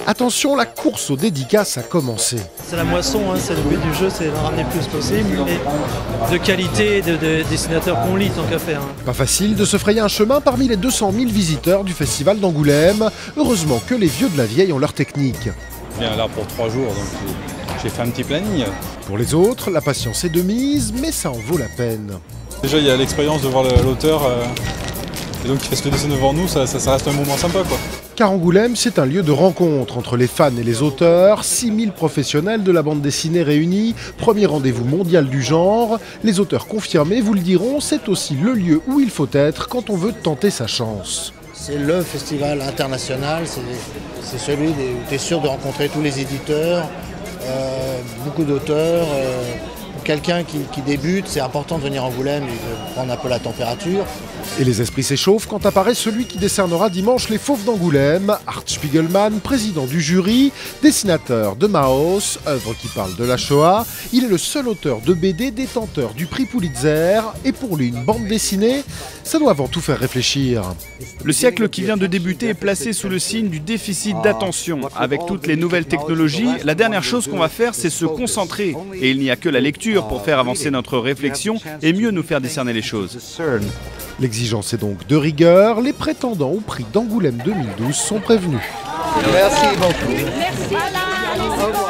Attention, la course aux dédicaces a commencé. C'est la moisson, hein, c'est le but du jeu, c'est d'en ramener le plus possible, mais de qualité, de dessinateurs qu'on lit tant qu'à faire. Hein. Pas facile de se frayer un chemin parmi les 200 000 visiteurs du festival d'Angoulême. Heureusement que les vieux de la vieille ont leur technique. Je viens là pour 3 jours, donc j'ai fait un petit planning. Pour les autres, la patience est de mise, mais ça en vaut la peine. Déjà, il y a l'expérience de voir l'auteur, et donc il fait ce dessin devant nous, ça reste un moment sympa, quoi. Car Angoulême, c'est un lieu de rencontre entre les fans et les auteurs, 6000 professionnels de la bande dessinée réunis, premier rendez-vous mondial du genre. Les auteurs confirmés vous le diront, c'est aussi le lieu où il faut être quand on veut tenter sa chance. C'est le festival international, c'est celui où tu es sûr de rencontrer tous les éditeurs, beaucoup d'auteurs. Pour quelqu'un qui débute, c'est important de venir à Angoulême et de prendre un peu la température. Et les esprits s'échauffent quand apparaît celui qui décernera dimanche les Fauves d'Angoulême, Art Spiegelman, président du jury, dessinateur de Maos, œuvre qui parle de la Shoah. Il est le seul auteur de BD détenteur du prix Pulitzer, et pour lui, une bande dessinée, ça doit avant tout faire réfléchir. Le siècle qui vient de débuter est placé sous le signe du déficit d'attention. Avec toutes les nouvelles technologies, la dernière chose qu'on va faire, c'est se concentrer. Et il n'y a que la lecture pour faire avancer notre réflexion et mieux nous faire discerner les choses. L'exigence est donc de rigueur. Les prétendants au prix d'Angoulême 2012 sont prévenus. Merci beaucoup. Merci.